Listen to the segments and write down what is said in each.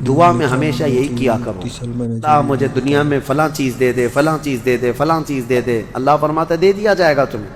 دعا میں ہمیشہ یہی کیا کرو، اللہ مجھے دنیا میں فلاں چیز دے دے، فلاں چیز دے دے، فلاں چیز دے دے۔ اللہ فرماتا ہے دے دیا جائے گا تمہیں،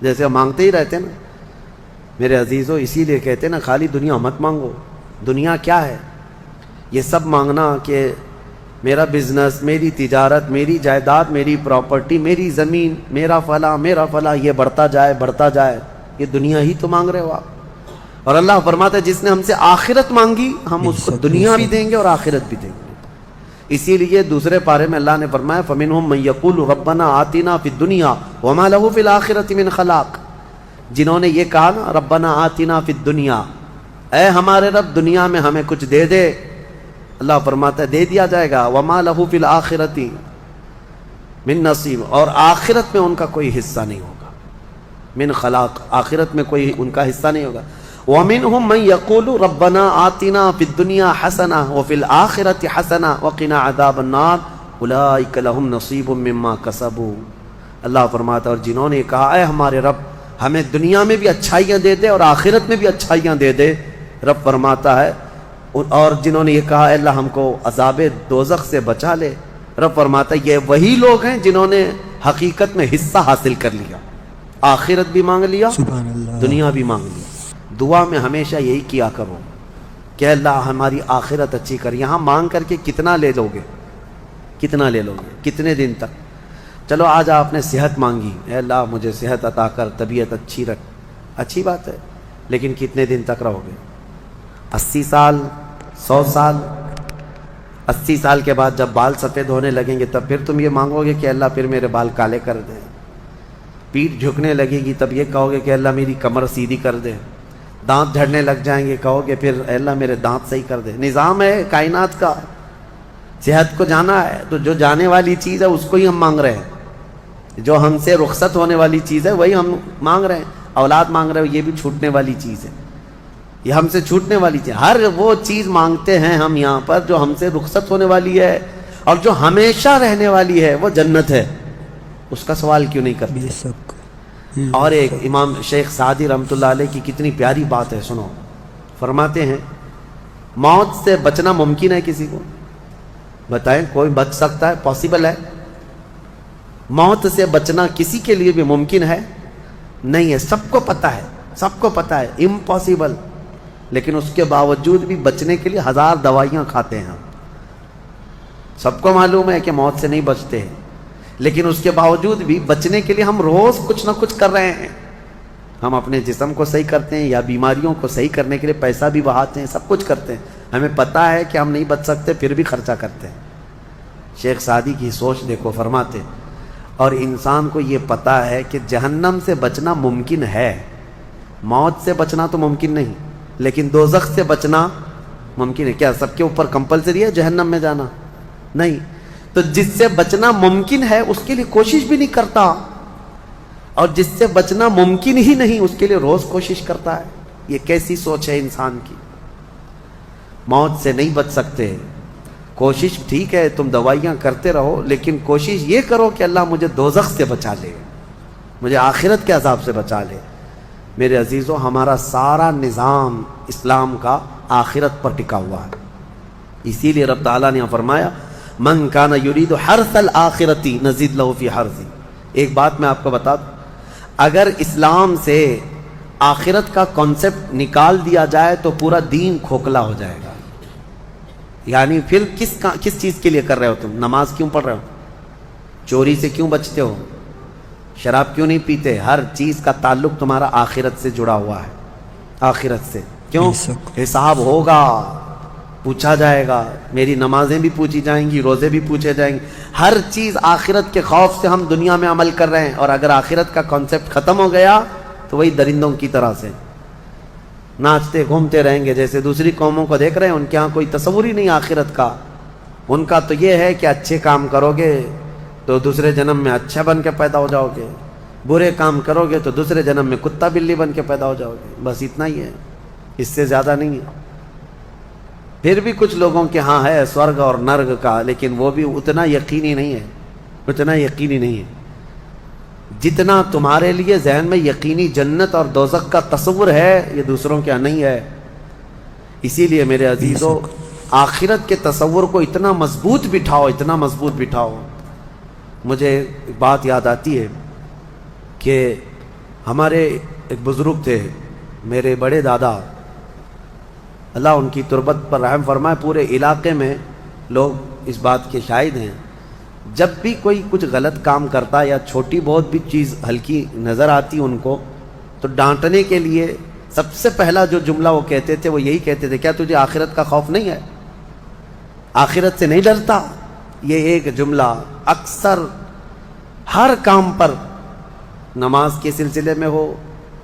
جیسے مانگتے ہی رہتے نا میرے عزیزو۔ اسی لیے کہتے نا خالی دنیا مت مانگو۔ دنیا کیا ہے؟ یہ سب مانگنا کہ میرا بزنس، میری تجارت، میری جائیداد، میری پراپرٹی، میری زمین، میرا فلاں یہ بڑھتا جائے بڑھتا جائے، یہ دنیا ہی تو مانگ رہے ہو آپ۔ اور اللہ فرماتا ہے جس نے ہم سے آخرت مانگی ہم اس کو دنیا بھی دیں گے اور آخرت بھی دیں گے۔ اسی لیے دوسرے پارے میں اللہ نے فرمایا فَمِنْهُمْ مَنْ يَقُولُ رَبَّنَا آتِنَا فِي الدُّنْيَا وَمَا لَهُ فِي الْآخِرَةِ مِنْ خَلَاقٍ، جنہوں نے یہ کہا نا ربنا آتنا فی الدنیا، اے ہمارے رب دنیا میں ہمیں کچھ دے دے، اللہ فرماتا ہے دے دیا جائے گا۔ وما لہ فی الآخرۃ من نصیب، اور آخرت میں ان کا کوئی حصہ نہیں ہوگا۔ من خلاق، آخرت میں کوئی ان کا حصہ نہیں ہوگا۔ ومنہم من یقول ربنا آتنا فی الدنیا حسنہ وفی الآخرۃ حسنہ وقنا عذاب النار اولئک لہم نصیب مما کسبوا، اللہ فرماتا ہے اور جنہوں نے کہا اے ہمارے رب ہمیں دنیا میں بھی اچھائیاں دے دے اور آخرت میں بھی اچھائیاں دے دے، رب فرماتا ہے، اور جنہوں نے یہ کہا اے اللہ ہم کو عذاب دوزخ سے بچا لے، رب فرماتا ہے یہ وہی لوگ ہیں جنہوں نے حقیقت میں حصہ حاصل کر لیا، آخرت بھی مانگ لیا، دنیا بھی مانگ لیا۔ دعا میں ہمیشہ یہی کیا کرو کہ اللہ ہماری آخرت اچھی کر۔ یہاں مانگ کر کے کتنا لے لو گے؟ کتنا لے لو گے؟ کتنے دن تک؟ چلو آج آپ نے صحت مانگی، اے اللہ مجھے صحت عطا کر، طبیعت اچھی رکھ، اچھی بات ہے، لیکن کتنے دن تک رہو گے؟ 80 سال، 100 سال؟ 80 سال کے بعد جب بال سفید ہونے لگیں گے تب پھر تم یہ مانگو گے کہ اللہ پھر میرے بال کالے کر دے؟ پیٹھ جھکنے لگے گی تب یہ کہو گے کہ اللہ میری کمر سیدھی کر دے؟ دانت جھڑنے لگ جائیں گے کہو گے پھر اے اللہ میرے دانت صحیح کر دے؟ نظام ہے کائنات کا، صحت کو جانا ہے تو جو جانے والی چیز ہے اس کو ہی ہم مانگ رہے ہیں، جو ہم سے رخصت ہونے والی چیز ہے وہی ہم مانگ رہے ہیں۔ اولاد مانگ رہے ہو یہ بھی چھوٹنے والی چیز ہے، یہ ہم سے چھوٹنے والی چیز، ہر وہ چیز مانگتے ہیں ہم یہاں پر جو ہم سے رخصت ہونے والی ہے، اور جو ہمیشہ رہنے والی ہے وہ جنت ہے، اس کا سوال کیوں نہیں کرتے؟ اور ایک امام شیخ سعدی رحمۃ اللہ علیہ کی کتنی پیاری بات ہے، سنو، فرماتے ہیں موت سے بچنا ممکن ہے کسی کو؟ بتائیں کوئی بچ سکتا ہے؟ پاسبل ہے؟ موت سے بچنا کسی کے لیے بھی ممکن ہے؟ نہیں ہے، سب کو پتہ ہے، سب کو پتہ ہے امپاسبل، لیکن اس کے باوجود بھی بچنے کے لیے 1000 دوائیاں کھاتے ہیں ہم۔ سب کو معلوم ہے کہ موت سے نہیں بچتے ہیں، لیکن اس کے باوجود بھی بچنے کے لیے ہم روز کچھ نہ کچھ کر رہے ہیں۔ ہم اپنے جسم کو صحیح کرتے ہیں یا بیماریوں کو صحیح کرنے کے لیے پیسہ بھی بہاتے ہیں، سب کچھ کرتے ہیں، ہمیں پتہ ہے کہ ہم نہیں بچ سکتے پھر بھی خرچہ کرتے ہیں۔ شیخ سعدی کی سوچ دیکھو، فرماتے ہیں اور انسان کو یہ پتہ ہے کہ جہنم سے بچنا ممکن ہے، موت سے بچنا تو ممکن نہیں، لیکن دوزخ سے بچنا ممکن ہے۔ کیا سب کے اوپر کمپلسری ہے جہنم میں جانا؟ نہیں، تو جس سے بچنا ممکن ہے اس کے لیے کوشش بھی نہیں کرتا، اور جس سے بچنا ممکن ہی نہیں اس کے لیے روز کوشش کرتا ہے۔ یہ کیسی سوچ ہے انسان کی؟ موت سے نہیں بچ سکتے، کوشش ٹھیک ہے تم دوائیاں کرتے رہو، لیکن کوشش یہ کرو کہ اللہ مجھے دوزخ سے بچا لے، مجھے آخرت کے عذاب سے بچا لے۔ میرے عزیزو ہمارا سارا نظام اسلام کا آخرت پر ٹکا ہوا ہے، اسی لیے رب تعالیٰ نے فرمایا من کان یرید حرث الآخرۃ نزید لہ فی حرثہ۔ ایک بات میں آپ کو بتا دوں، اگر اسلام سے آخرت کا کانسیپٹ نکال دیا جائے تو پورا دین کھوکھلا ہو جائے گا۔ یعنی پھر کس چیز کے لیے کر رہے ہو تم؟ نماز کیوں پڑھ رہے ہو؟ چوری سے کیوں بچتے ہو؟ شراب کیوں نہیں پیتے؟ ہر چیز کا تعلق تمہارا آخرت سے جڑا ہوا ہے، آخرت سے۔ کیوں؟ حساب ہوگا، پوچھا جائے گا، میری نمازیں بھی پوچھی جائیں گی، روزے بھی پوچھے جائیں گے، ہر چیز آخرت کے خوف سے ہم دنیا میں عمل کر رہے ہیں، اور اگر آخرت کا کانسیپٹ ختم ہو گیا تو وہی درندوں کی طرح سے ناچتے گھومتے رہیں گے۔ جیسے دوسری قوموں کو دیکھ رہے ہیں، ان کے ہاں کوئی تصور ہی نہیں آخرت کا، ان کا تو یہ ہے کہ اچھے کام کرو گے تو دوسرے جنم میں اچھا بن کے پیدا ہو جاؤ گے، برے کام کرو گے تو دوسرے جنم میں کتا بلی بن کے پیدا ہو جاؤ گے، بس اتنا ہی ہے، اس سے زیادہ نہیں ہے۔ پھر بھی کچھ لوگوں کے ہاں ہے سورگ اور نرگ کا، لیکن وہ بھی اتنا یقینی نہیں ہے، اتنا یقینی نہیں ہے جتنا تمہارے لیے ذہن میں یقینی جنت اور دوزخ کا تصور ہے، یہ دوسروں کے ہاں نہیں ہے۔ اسی لیے میرے عزیزو آخرت کے تصور کو اتنا مضبوط بٹھاؤ، اتنا مضبوط بٹھاؤ۔ مجھے ایک بات یاد آتی ہے کہ ہمارے ایک بزرگ تھے، میرے بڑے دادا، اللہ ان کی تربت پر رحم فرمائے، پورے علاقے میں لوگ اس بات کے شاہد ہیں، جب بھی کوئی کچھ غلط کام کرتا یا چھوٹی بہت بھی چیز ہلکی نظر آتی ان کو، تو ڈانٹنے کے لیے سب سے پہلا جو جملہ وہ کہتے تھے وہ یہی کہتے تھے، کیا تجھے آخرت کا خوف نہیں ہے؟ آخرت سے نہیں ڈرتا؟ یہ ایک جملہ اکثر ہر کام پر، نماز کے سلسلے میں ہو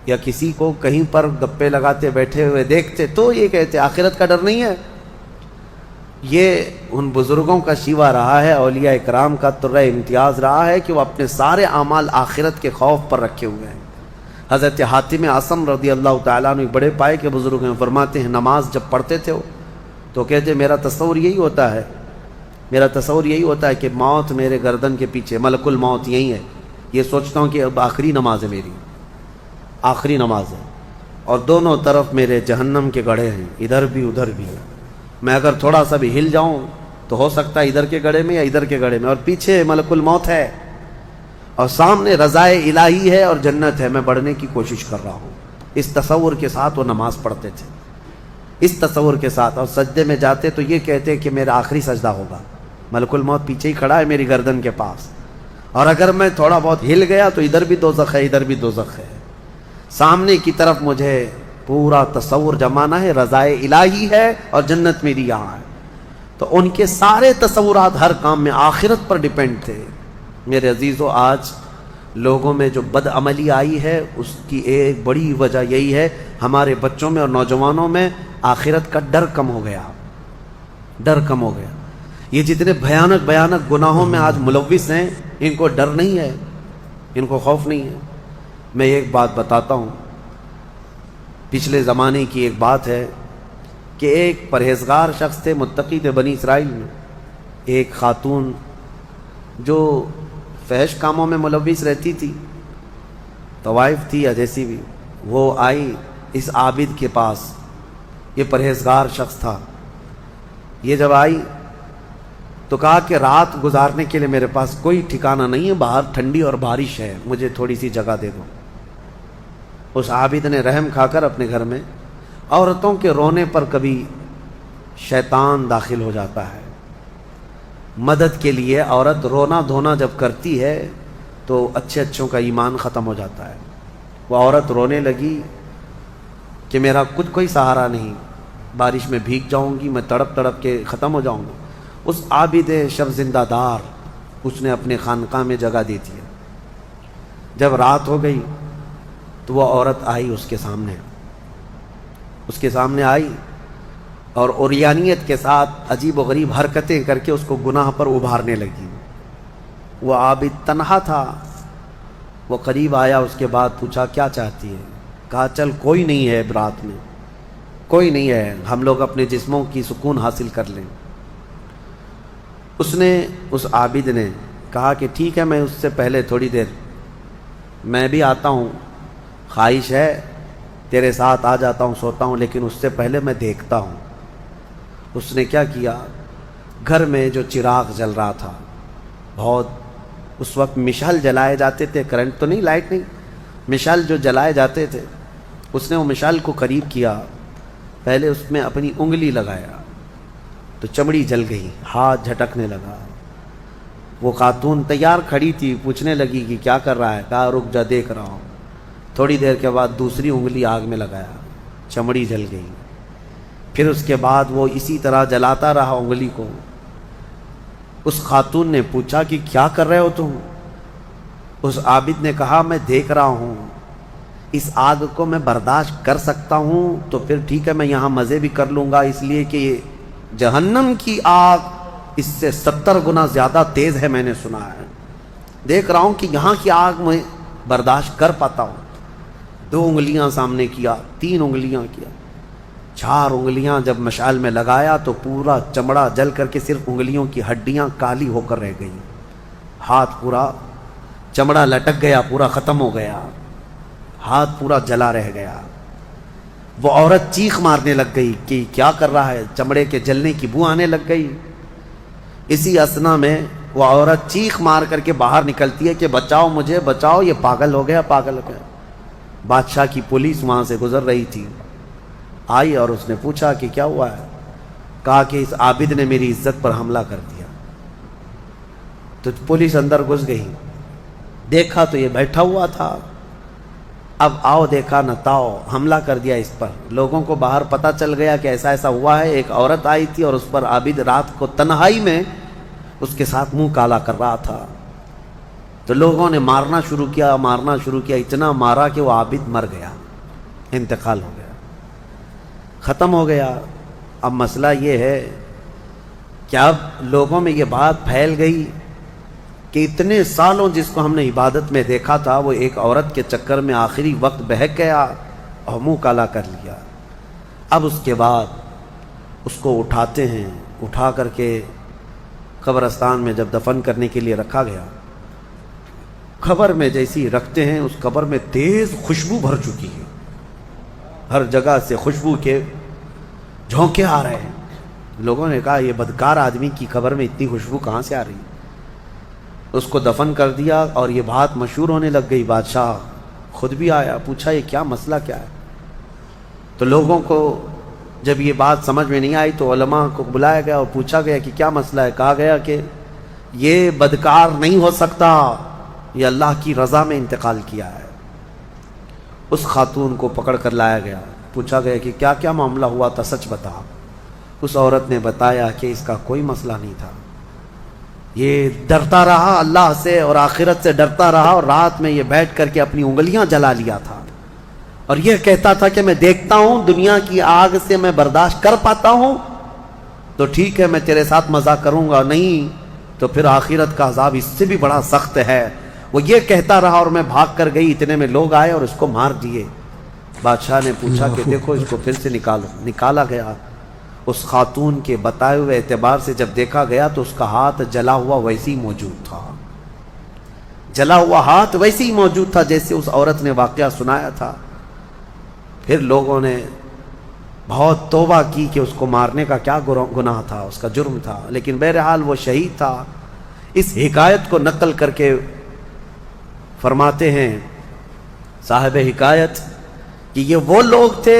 یا کسی کو کہیں پر گپے لگاتے بیٹھے ہوئے دیکھتے تو یہ کہتے آخرت کا ڈر نہیں ہے۔ یہ ان بزرگوں کا شیوا رہا ہے، اولیاء اکرام کا ترہ امتیاز رہا ہے کہ وہ اپنے سارے اعمال آخرت کے خوف پر رکھے ہوئے ہیں۔ حضرت حاتم اعصم رضی اللہ تعالیٰ عنہ بڑے پائے کے بزرگ ہیں، فرماتے ہیں نماز جب پڑھتے تھے تو کہتے میرا تصور یہی ہوتا ہے، میرا تصور یہی ہوتا ہے کہ موت میرے گردن کے پیچھے، ملک الموت یہی ہے، یہ سوچتا ہوں کہ اب آخری نماز ہے، میری آخری نماز ہے، اور دونوں طرف میرے جہنم کے گڑھے ہیں، ادھر بھی ادھر بھی، میں اگر تھوڑا سا بھی ہل جاؤں تو ہو سکتا ہے ادھر کے گڑھے میں یا ادھر کے گڑھے میں، اور پیچھے ملک الموت ہے اور سامنے رضائے الہی ہے اور جنت ہے، میں بڑھنے کی کوشش کر رہا ہوں۔ اس تصور کے ساتھ وہ نماز پڑھتے تھے، اس تصور کے ساتھ، اور سجدے میں جاتے تو یہ کہتے کہ میرا آخری سجدہ ہوگا، ملک الموت پیچھے ہی کھڑا ہے میری گردن کے پاس، اور اگر میں تھوڑا بہت ہل گیا تو ادھر بھی دوزخ ہے، ادھر بھی دوزخ ہے، سامنے کی طرف مجھے پورا تصور جمانا ہے، رضائے الہی ہے اور جنت میری یہاں ہے۔ تو ان کے سارے تصورات ہر کام میں آخرت پر ڈیپینڈ تھے۔ میرے عزیزو، آج لوگوں میں جو بد عملی آئی ہے اس کی ایک بڑی وجہ یہی ہے، ہمارے بچوں میں اور نوجوانوں میں آخرت کا ڈر کم ہو گیا، ڈر کم ہو گیا۔ یہ جتنے بھیانک گناہوں میں آج ملوث ہیں، ان کو ڈر نہیں ہے، ان کو خوف نہیں ہے۔ میں ایک بات بتاتا ہوں، پچھلے زمانے کی ایک بات ہے کہ ایک پرہیزگار شخص تھے، متقی تھے بنی اسرائیل میں، ایک خاتون جو فحش کاموں میں ملوث رہتی تھی، طوائف تھی یا جیسی بھی، وہ آئی اس عابد کے پاس، یہ پرہیزگار شخص تھا۔ یہ جب آئی تو کہا کہ رات گزارنے کے لیے میرے پاس کوئی ٹھکانہ نہیں ہے، باہر ٹھنڈی اور بارش ہے، مجھے تھوڑی سی جگہ دے دو۔ اس عابد نے رحم کھا کر اپنے گھر میں، عورتوں کے رونے پر کبھی شیطان داخل ہو جاتا ہے، مدد کے لیے عورت رونا دھونا جب کرتی ہے تو اچھوں کا ایمان ختم ہو جاتا ہے۔ وہ عورت رونے لگی کہ میرا کچھ کوئی سہارا نہیں، بارش میں بھیگ جاؤں گی، میں تڑپ تڑپ کے ختم ہو جاؤں گا۔ اس عابد شب زندہ دار اس نے اپنے خانقاہ میں جگہ دی تھی۔ جب رات ہو گئی تو وہ عورت آئی اس کے سامنے آئی اور عریانیت کے ساتھ عجیب و غریب حرکتیں کر کے اس کو گناہ پر ابھارنے لگی۔ وہ عابد تنہا تھا، وہ قریب آیا، اس کے بعد پوچھا کیا چاہتی ہے؟ کہا چل کوئی نہیں ہے رات میں، کوئی نہیں ہے، ہم لوگ اپنے جسموں کی سکون حاصل کر لیں۔ اس عابد نے کہا کہ ٹھیک ہے، میں اس سے پہلے تھوڑی دیر میں بھی آتا ہوں، خواہش ہے تیرے ساتھ آ جاتا ہوں، سوتا ہوں، لیکن اس سے پہلے میں دیکھتا ہوں۔ اس نے کیا کیا، گھر میں جو چراغ جل رہا تھا، بہت اس وقت مشعل جلائے جاتے تھے، کرنٹ تو نہیں، لائٹ نہیں، مشعل جو جلائے جاتے تھے، اس نے وہ مشعل کو قریب کیا، پہلے اس میں اپنی انگلی لگایا تو چمڑی جل گئی، ہاتھ جھٹکنے لگا۔ وہ خاتون تیار کھڑی تھی، پوچھنے لگی کہ کیا کر رہا ہے؟ کہا رک جا، دیکھ رہا ہوں۔ تھوڑی دیر کے بعد دوسری انگلی آگ میں لگایا، چمڑی جل گئی۔ پھر اس کے بعد وہ اسی طرح جلاتا رہا انگلی کو۔ اس خاتون نے پوچھا کہ کیا کر رہے ہو تم؟ اس عابد نے کہا میں دیکھ رہا ہوں، اس آگ کو میں برداشت کر سکتا ہوں تو پھر ٹھیک ہے، میں یہاں مزے بھی کر لوں گا، اس لیے کہ جہنم کی آگ اس سے 70 گنا زیادہ تیز ہے، میں نے سنا ہے، دیکھ رہا ہوں کہ یہاں کی آگ میں برداشت کر پاتا ہوں۔ 2 انگلیاں سامنے کیا، 3 انگلیاں کیا، 4 انگلیاں جب مشعل میں لگایا تو پورا چمڑا جل کر کے صرف انگلیوں کی ہڈیاں کالی ہو کر رہ گئیں، ہاتھ پورا چمڑا لٹک گیا، پورا ختم ہو گیا، ہاتھ پورا جلا رہ گیا۔ وہ عورت چیخ مارنے لگ گئی کہ کیا کر رہا ہے، چمڑے کے جلنے کی بو آنے لگ گئی۔ اسی اثنا میں وہ عورت چیخ مار کر کے باہر نکلتی ہے کہ بچاؤ مجھے، بچاؤ، یہ پاگل ہو گیا، پاگل ہو گیا۔ بادشاہ کی پولیس وہاں سے گزر رہی تھی، آئی اور اس نے پوچھا کہ کیا ہوا ہے؟ کہا کہ اس عابد نے میری عزت پر حملہ کر دیا۔ تو پولیس اندر گھس گئی، دیکھا تو یہ بیٹھا ہوا تھا، اب آؤ دیکھا نہ تاؤ، حملہ کر دیا اس پر۔ لوگوں کو باہر پتہ چل گیا کہ ایسا ایسا ہوا ہے، ایک عورت آئی تھی اور اس پر عابد رات کو تنہائی میں اس کے ساتھ منہ کالا کر رہا تھا۔ تو لوگوں نے مارنا شروع کیا، اتنا مارا کہ وہ عابد مر گیا، انتقال ہو گیا، ختم ہو گیا۔ اب مسئلہ یہ ہے کہ اب لوگوں میں یہ بات پھیل گئی کہ اتنے سالوں جس کو ہم نے عبادت میں دیکھا تھا وہ ایک عورت کے چکر میں آخری وقت بہک گیا اور منہ کالا کر لیا۔ اب اس کے بعد اس کو اٹھاتے ہیں، اٹھا کر کے قبرستان میں جب دفن کرنے کے لیے رکھا گیا، قبر میں جیسی رکھتے ہیں اس قبر میں تیز خوشبو بھر چکی ہے، ہر جگہ سے خوشبو کے جھونکے آ رہے ہیں۔ لوگوں نے کہا یہ بدکار آدمی کی قبر میں اتنی خوشبو کہاں سے آ رہی؟ اس کو دفن کر دیا اور یہ بات مشہور ہونے لگ گئی۔ بادشاہ خود بھی آیا، پوچھا یہ کیا مسئلہ کیا ہے؟ تو لوگوں کو جب یہ بات سمجھ میں نہیں آئی تو علماء کو بلایا گیا اور پوچھا گیا کہ کیا مسئلہ ہے؟ کہا گیا کہ یہ بدکار نہیں ہو سکتا، یہ اللہ کی رضا میں انتقال کیا ہے۔ اس خاتون کو پکڑ کر لایا گیا، پوچھا گیا کہ کیا کیا معاملہ ہوا تھا، سچ بتا۔ اس عورت نے بتایا کہ اس کا کوئی مسئلہ نہیں تھا، یہ ڈرتا رہا اللہ سے اور آخرت سے ڈرتا رہا، اور رات میں یہ بیٹھ کر کے اپنی انگلیاں جلا لیا تھا، اور یہ کہتا تھا کہ میں دیکھتا ہوں دنیا کی آگ سے میں برداشت کر پاتا ہوں تو ٹھیک ہے میں تیرے ساتھ مزہ کروں گا، نہیں تو پھر آخرت کا عذاب اس سے بھی بڑا سخت ہے۔ وہ یہ کہتا رہا اور میں بھاگ کر گئی، اتنے میں لوگ آئے اور اس کو مار دیے۔ بادشاہ نے پوچھا کہ دیکھو اس کو پھر سے نکالو۔ نکالا گیا، اس خاتون کے بتائے ہوئے اعتبار سے جب دیکھا گیا تو اس کا ہاتھ جلا ہوا ویسے ہی موجود تھا، جلا ہوا ہاتھ ویسے ہی موجود تھا جیسے اس عورت نے واقعہ سنایا تھا۔ پھر لوگوں نے بہت توبہ کی کہ اس کو مارنے کا کیا گناہ تھا، اس کا جرم تھا، لیکن بہرحال وہ شہید تھا۔ اس حکایت کو نقل کر کے فرماتے ہیں صاحب حکایت کہ یہ وہ لوگ تھے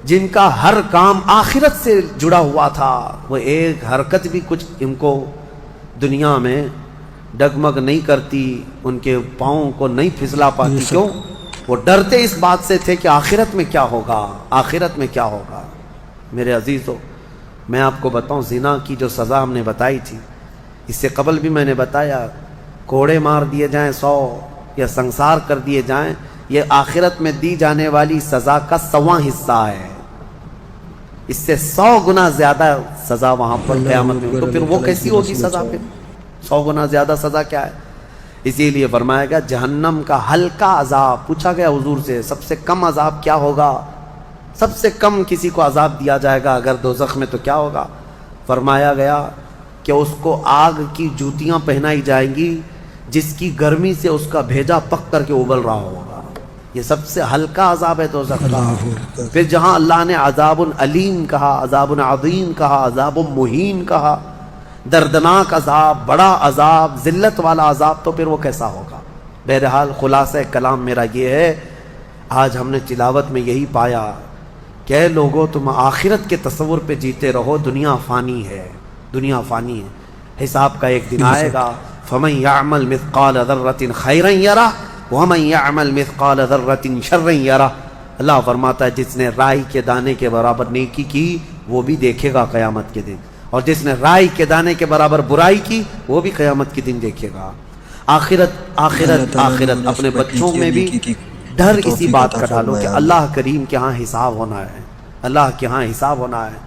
جن کا ہر کام آخرت سے جڑا ہوا تھا، وہ ایک حرکت بھی کچھ ان کو دنیا میں ڈگمگ نہیں کرتی، ان کے پاؤں کو نہیں پھسلا پاتی۔ کیوں؟ وہ ڈرتے اس بات سے تھے کہ آخرت میں کیا ہوگا، آخرت میں کیا ہوگا۔ میرے عزیزو، میں آپ کو بتاؤں زنا کی جو سزا ہم نے بتائی تھی، اس سے قبل بھی میں نے بتایا، کوڑے مار دیے جائیں 100 یا سنسار کر دیے جائیں، یہ آخرت میں دی جانے والی سزا کا 100واں حصہ ہے، اس سے 100 گنا زیادہ سزا وہاں پر قیامت میں۔ تو پھر وہ کیسی ہوگی سزا؟ پھر 100 گنا زیادہ سزا کیا ہے؟ اسی لیے فرمایا گیا جہنم کا ہلکا عذاب۔ پوچھا گیا حضور سے سب سے کم عذاب کیا ہوگا، سب سے کم کسی کو عذاب دیا جائے گا اگر دوزخ میں تو کیا ہوگا؟ فرمایا گیا کہ اس کو آگ کی جوتیاں پہنائی جائیں گی جس کی گرمی سے اس کا بھیجا پک کر کے ابل رہا ہوگا، یہ سب سے ہلکا عذاب ہے دوزخ کا۔ پھر جہاں اللہ نے عذاب علیم کہا، عذاب عظیم کہا، عذاب مہین کہا، دردناک عذاب، بڑا عذاب، ذلت والا عذاب، تو پھر وہ کیسا ہوگا؟ بہرحال خلاصہ کلام میرا یہ ہے، آج ہم نے تلاوت میں یہی پایا کہ اے لوگو تم آخرت کے تصور پہ جیتے رہو، دنیا فانی ہے، دنیا فانی ہے، حساب کا ایک دن آئے گا۔ فَمَنْ يَعْمَلْ مِثْقَالَ ذَرَّةٍ خَيْرًا يَرَهُ وَمَنْ يَعْمَلْ مِثْقَالَ ذَرَّةٍ شَرًّا يَرَهُ۔ اللہ فرماتا ہے جس نے رائی کے دانے کے برابر نیکی کی وہ بھی دیکھے گا قیامت کے دن، اور جس نے رائی کے دانے کے برابر برائی کی وہ بھی قیامت کے دن دیکھے گا۔ آخرت آخرت آخرت، اپنے بچوں میں بھی ڈر اسی بات کا ڈالو کہ اللہ کریم کے ہاں حساب ہونا ہے، اللہ کے ہاں حساب ہونا ہے۔